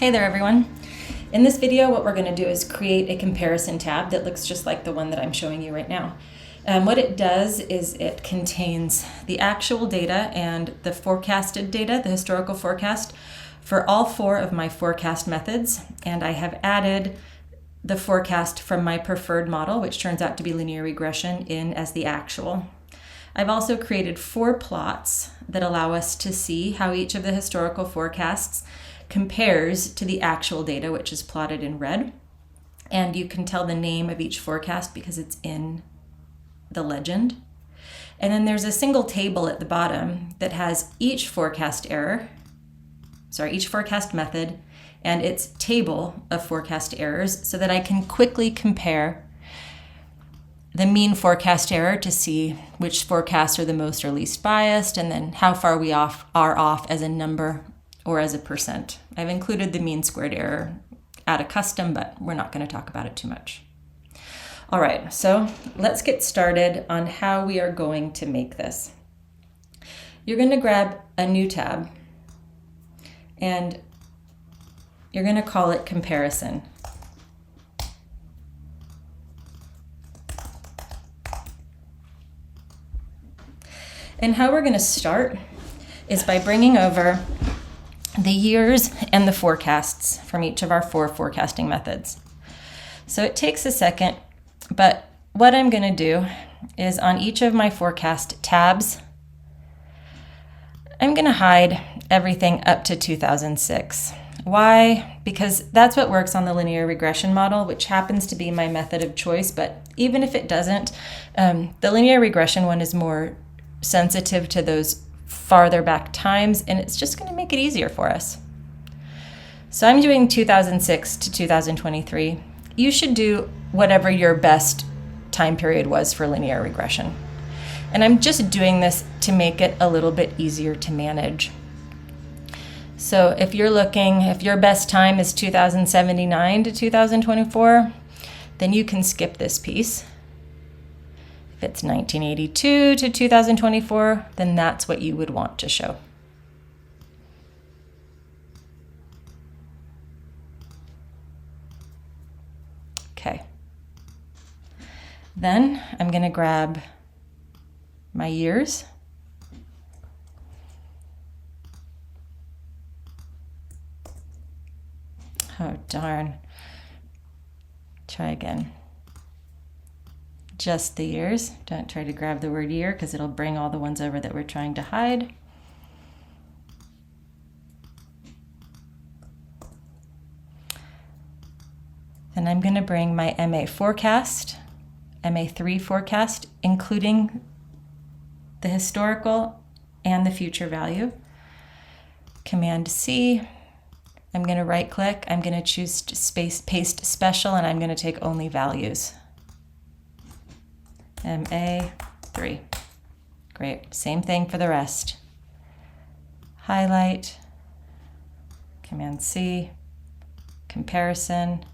Hey there everyone. In this video what we're going to do is create a comparison tab that looks just like the one that I'm showing you right now. What it does is it contains the actual data and the forecasted data, the historical forecast, for all four of my forecast methods, and I have added the forecast from my preferred model, which turns out to be linear regression, in as the actual. I've also created 4 plots that allow us to see how each of the historical forecasts compares to the actual data, which is plotted in red. And you can tell the name of each forecast because it's in the legend. And then there's a single table at the bottom that has each forecast method and its table of forecast errors so that I can quickly compare the mean forecast error to see which forecasts are the most or least biased, and then how far we are off as a number or as a percent. I've included the mean squared error at a custom, but we're not going to talk about it too much. All right, so let's get started on how we are going to make this. You're going to grab a new tab and you're going to call it comparison. And how we're going to start is by bringing over the years and the forecasts from each of our 4 forecasting methods. So it takes a second, but what I'm going to do is on each of my forecast tabs, I'm going to hide everything up to 2006. Why? Because that's what works on the linear regression model, which happens to be my method of choice. But even if it doesn't, the linear regression one is more sensitive to those farther back times, and it's just going to make it easier for us. So I'm doing 2006 to 2023. You should do whatever your best time period was for linear regression. And I'm just doing this to make it a little bit easier to manage. So if your best time is 2079 to 2024, then you can skip this piece. If it's 1982 to 2024, then that's what you would want to show. Okay. Then I'm going to grab my years. Oh, darn. Try again. Just the years. Don't try to grab the word year because it'll bring all the ones over that we're trying to hide. Then I'm going to bring my MA forecast, MA3 forecast, including the historical and the future value. Command C. I'm going to right click. I'm going to choose paste special, and I'm going to take only values. MA3. Great. Same thing for the rest. Highlight. Command C. Comparison.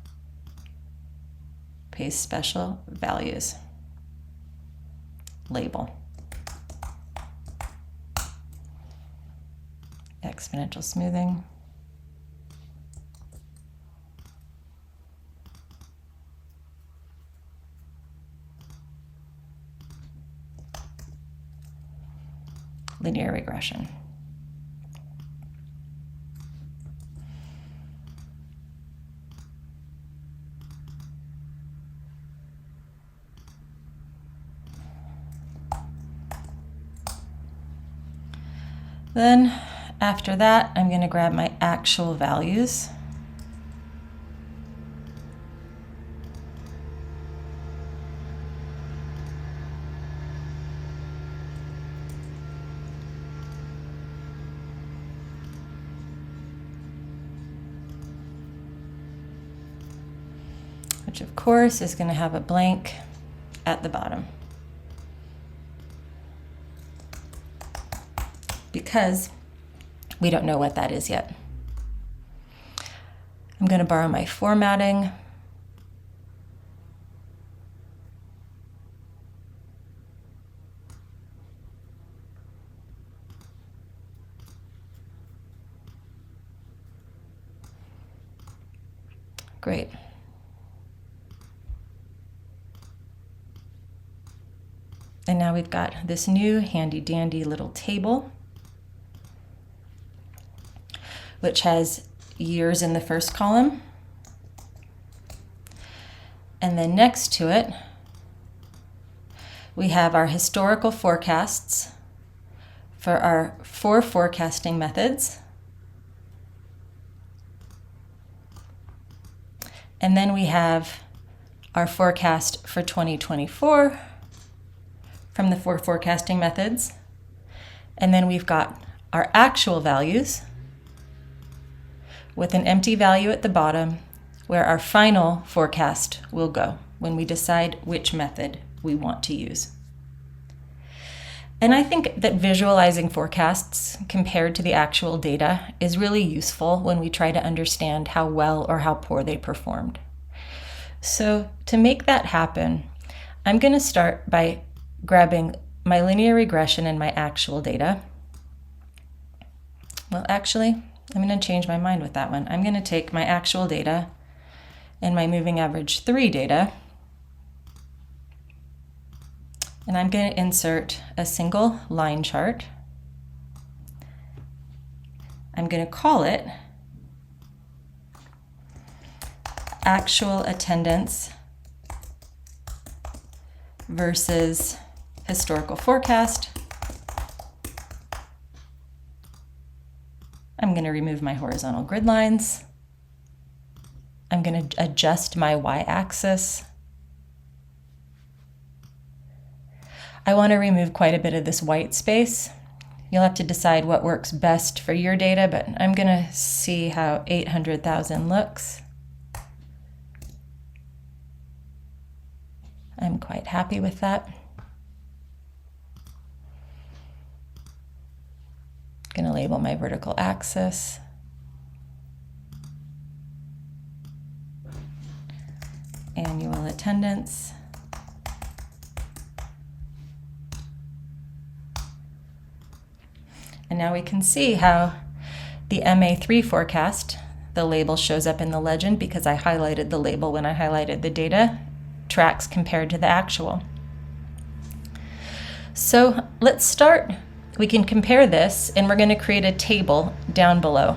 Paste special values. Label. Exponential smoothing. Linear regression. Then after that, I'm going to grab my actual values. Which of course is going to have a blank at the bottom. Because we don't know what that is yet. I'm going to borrow my formatting. Great. And now we've got this new handy dandy little table, which has years in the first column. And then next to it, we have our historical forecasts for our 4 forecasting methods. And then we have our forecast for 2024 from the 4 forecasting methods. And then we've got our actual values with an empty value at the bottom where our final forecast will go when we decide which method we want to use. And I think that visualizing forecasts compared to the actual data is really useful when we try to understand how well or how poor they performed. So to make that happen, I'm going to start by grabbing my linear regression and my actual data. Well, actually, I'm going to change my mind with that one. I'm going to take my actual data and my moving average 3 data, and I'm going to insert a single line chart. I'm going to call it actual attendance versus historical forecast. I'm going to remove my horizontal grid lines. I'm going to adjust my y-axis. I want to remove quite a bit of this white space. You'll have to decide what works best for your data, but I'm going to see how 800,000 looks. I'm quite happy with that. I'm going to label my vertical axis. Annual attendance. And now we can see how the MA3 forecast, the label shows up in the legend because I highlighted the label when I highlighted the data, tracks compared to the actual. So let's start. We can compare this, and we're going to create a table down below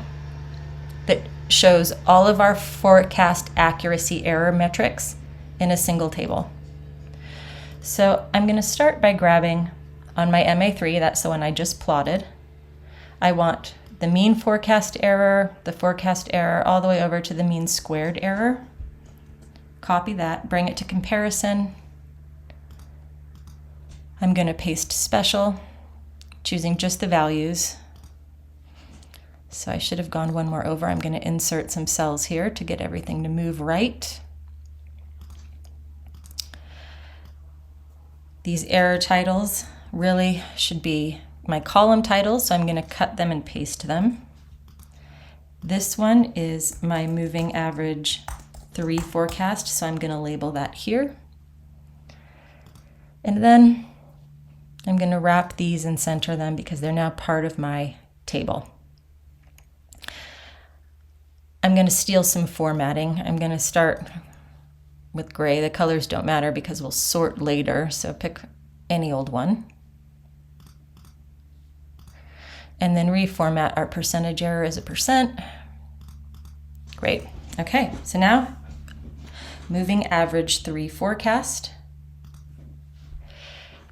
that shows all of our forecast accuracy error metrics in a single table. So I'm going to start by grabbing on my MA3, that's the one I just plotted. I want the mean forecast error, the forecast error, all the way over to the mean squared error. Copy that, bring it to comparison. I'm going to paste special, choosing just the values. So I should have gone one more over. I'm going to insert some cells here to get everything to move right. These error titles really should be my column titles, so I'm going to cut them and paste them. This one is my moving average 3 forecast, so I'm going to label that here. And then I'm going to wrap these and center them because they're now part of my table. I'm going to steal some formatting. I'm going to start with gray. The colors don't matter because we'll sort later, so pick any old one. And then reformat our percentage error as a %. Great. Okay, so now moving average 3 forecast,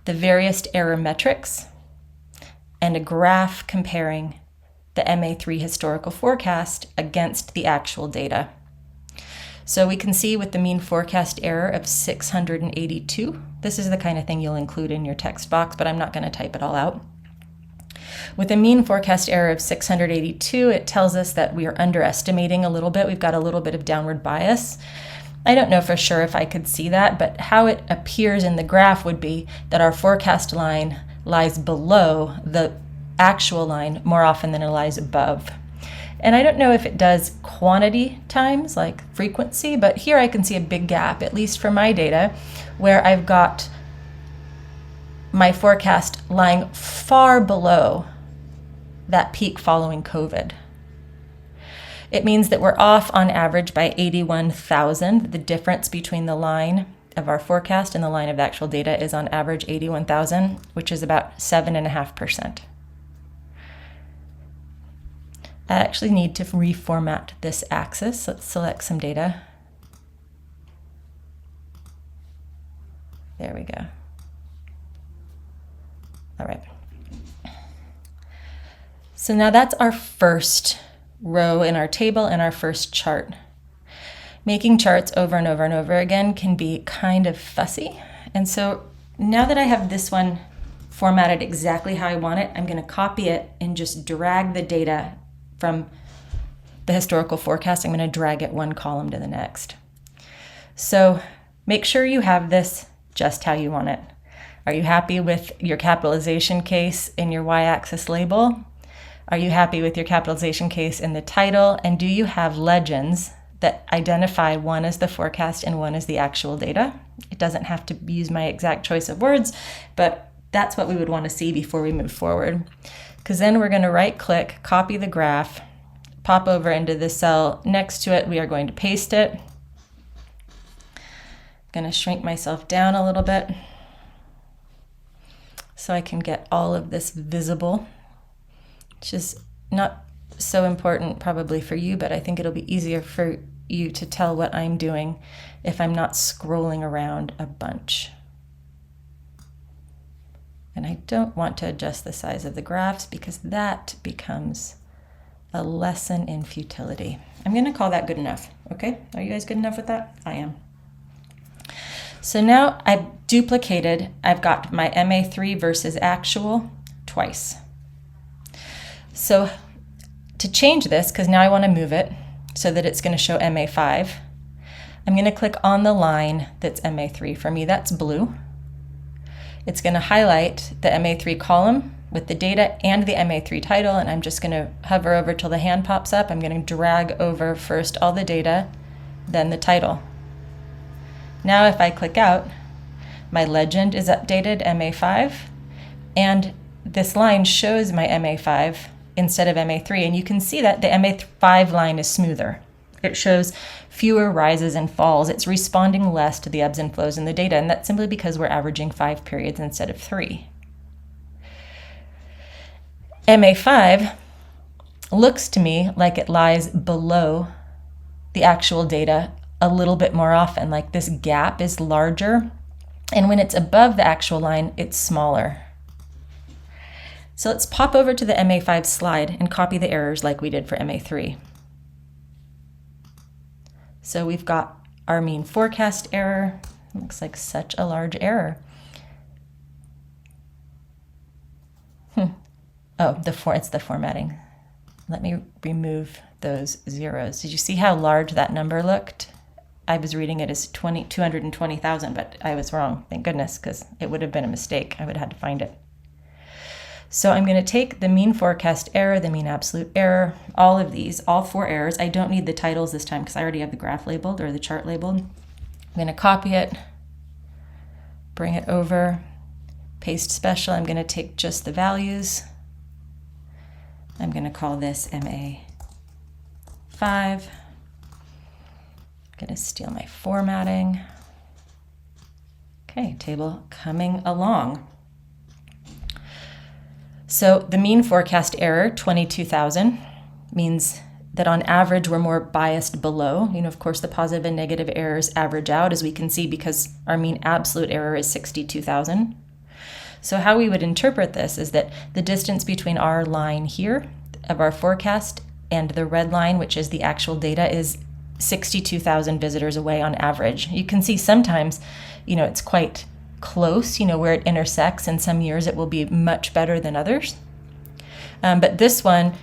the various error metrics, and a graph comparing the MA3 historical forecast against the actual data. So we can see with the mean forecast error of 682, this is the kind of thing you'll include in your text box, but I'm not going to type it all out. With a mean forecast error of 682, it tells us that we are underestimating a little bit. We've got a little bit of downward bias. I don't know for sure if I could see that, but how it appears in the graph would be that our forecast line lies below the actual line more often than it lies above. And I don't know if it does quantity times, like frequency, but here I can see a big gap, at least for my data, where I've got my forecast lying far below that peak following COVID. It means that we're off on average by 81,000. The difference between the line of our forecast and the line of the actual data is on average 81,000, which is about 7.5%. I actually need to reformat this axis. Let's select some data. There we go. All right. So now that's our first row in our table and our first chart. Making charts over and over and over again can be kind of fussy. And so now that I have this one formatted exactly how I want it, I'm going to copy it and just drag the data from the historical forecast. I'm going to drag it one column to the next. So make sure you have this just how you want it. Are you happy with your capitalization case in your y-axis label? Are you happy with your capitalization case in the title? And do you have legends that identify one as the forecast and one as the actual data? It doesn't have to use my exact choice of words, but that's what we would want to see before we move forward. Because then we're going to right click, copy the graph, pop over into the cell next to it. We are going to paste it. I'm going to shrink myself down a little bit so I can get all of this visible, which is not so important probably for you, but I think it'll be easier for you to tell what I'm doing if I'm not scrolling around a bunch. And I don't want to adjust the size of the graphs because that becomes a lesson in futility. I'm going to call that good enough. Okay, are you guys good enough with that? I am. So now I've duplicated, I've got my MA3 versus actual twice. So to change this, because now I want to move it so that it's going to show MA5, I'm going to click on the line that's MA3. For me, that's blue. It's going to highlight the MA3 column with the data and the MA3 title, and I'm just going to hover over till the hand pops up. I'm going to drag over first all the data, then the title. Now if I click out, my legend is updated MA5, and this line shows my MA5 instead of MA3, and you can see that the MA5 line is smoother. It shows fewer rises and falls. It's responding less to the ebbs and flows in the data, and that's simply because we're averaging 5 periods instead of 3. MA5 looks to me like it lies below the actual data a little bit more often, like this gap is larger, and when it's above the actual line, it's smaller. So let's pop over to the MA5 slide and copy the errors like we did for MA3. So we've got our mean forecast error. Looks like such a large error. Oh, it's the formatting. Let me remove those zeros. Did you see how large that number looked? I was reading it as 220,000, but I was wrong. Thank goodness, because it would have been a mistake. I would have had to find it. So I'm going to take the mean forecast error, the mean absolute error, all of these, all 4 errors. I don't need the titles this time because I already have the graph labeled or the chart labeled. I'm going to copy it, bring it over, paste special. I'm going to take just the values. I'm going to call this MA5. I'm going to steal my formatting. Okay, table coming along. So the mean forecast error, 22,000, means that on average we're more biased below. Of course, the positive and negative errors average out, as we can see, because our mean absolute error is 62,000. So how we would interpret this is that the distance between our line here of our forecast and the red line, which is the actual data, is 62,000 visitors away on average. You can see sometimes, it's quite close, where it intersects. In some years it will be much better than others. But this one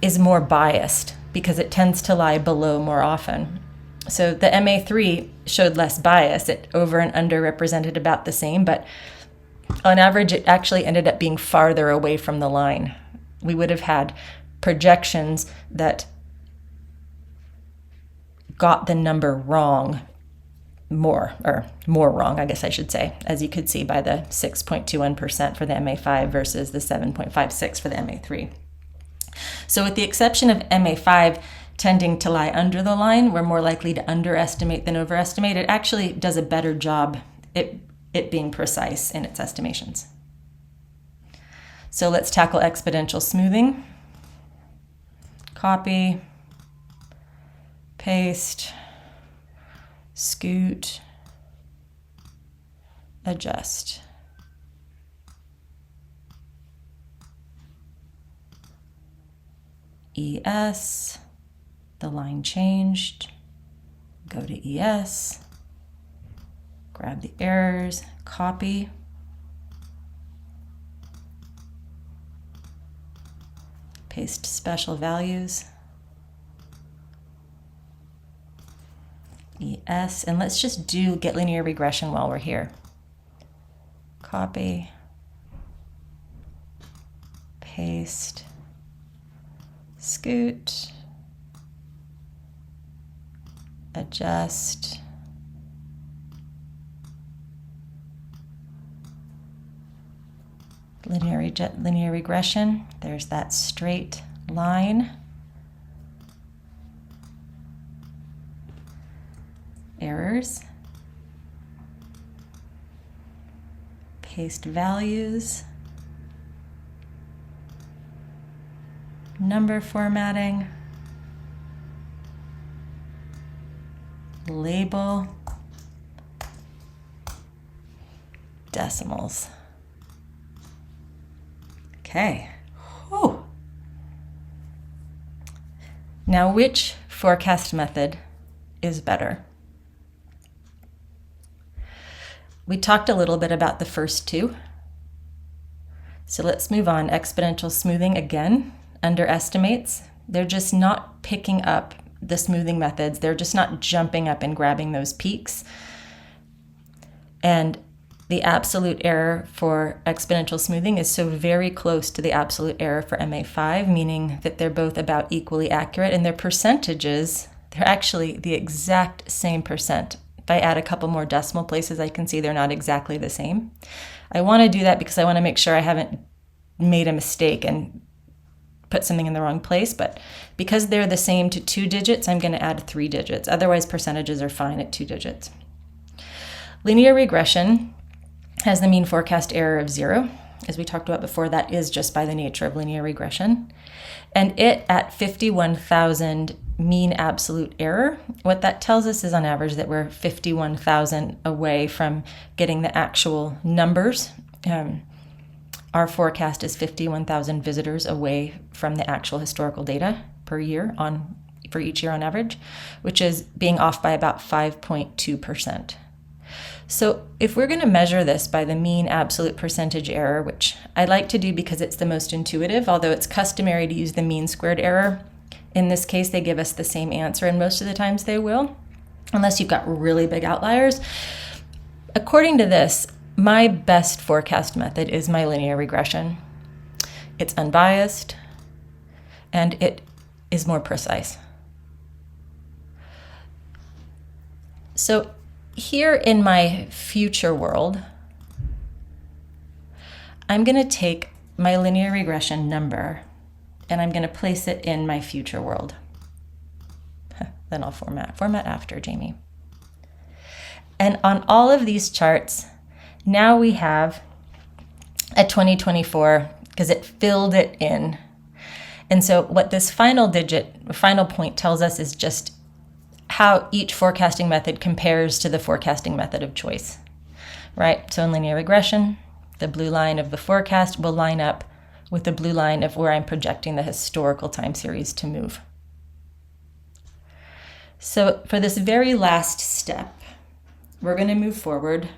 is more biased because it tends to lie below more often. So the MA3 showed less bias. It over and under represented about the same, but on average it actually ended up being farther away from the line. We would have had projections that got the number wrong more wrong, I guess I should say, as you could see by the 6.21% for the MA5 versus the 7.56 for the MA3. So with the exception of MA5, tending to lie under the line. We're more likely to underestimate than overestimate. It actually does a better job it being precise in its estimations. So let's tackle exponential smoothing. Copy, paste, scoot, adjust. ES, the line changed, go to ES, grab the errors, copy, paste special values, ES, and let's just get linear regression while we're here. Copy, paste, scoot, adjust, linear regression. There's that straight line. Errors. Paste values. Number formatting. Label. Decimals. Okay. Whew. Now, which forecast method is better? We talked a little bit about the first two. So let's move on. Exponential smoothing again, underestimates. They're just not picking up the smoothing methods. They're just not jumping up and grabbing those peaks. And the absolute error for exponential smoothing is so very close to the absolute error for MA5, meaning that they're both about equally accurate, and their percentages, they're actually the exact same percent. If I add a couple more decimal places, I can see they're not exactly the same. I want to do that because I want to make sure I haven't made a mistake and put something in the wrong place, but because they're the same to 2 digits, I'm going to add 3 digits. Otherwise, percentages are fine at 2 digits. Linear regression has the mean forecast error of 0. As we talked about before, that is just by the nature of linear regression. And it at 51,000 mean absolute error, what that tells us is on average that we're 51,000 away from getting the actual numbers. Our forecast is 51,000 visitors away from the actual historical data per year for each year on average, which is being off by about 5.2%. So if we're going to measure this by the mean absolute percentage error, which I like to do because it's the most intuitive, although it's customary to use the mean squared error, in this case they give us the same answer, and most of the times they will, unless you've got really big outliers. According to this, my best forecast method is my linear regression. It's unbiased, and it is more precise. So here in my future world, I'm going to take my linear regression number and I'm going to place it in my future world. Then I'll format after, Jamie. And on all of these charts, now we have a 2024 because it filled it in. And so what this final point tells us is just how each forecasting method compares to the forecasting method of choice, right? So in linear regression, the blue line of the forecast will line up with the blue line of where I'm projecting the historical time series to move. So for this very last step, we're going to move forward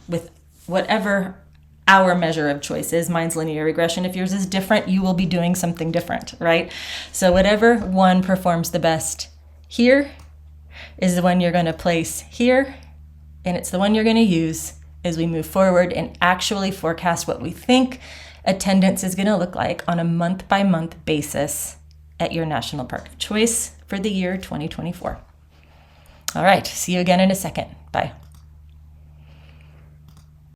with whatever our measure of choice is. Mine's linear regression. If yours is different, you will be doing something different, right? So whatever one performs the best here is the one you're going to place here, and it's the one you're going to use as we move forward and actually forecast what we think attendance is going to look like on a month-by-month basis at your national park of choice for the year 2024. All right, see you again in a second. Bye.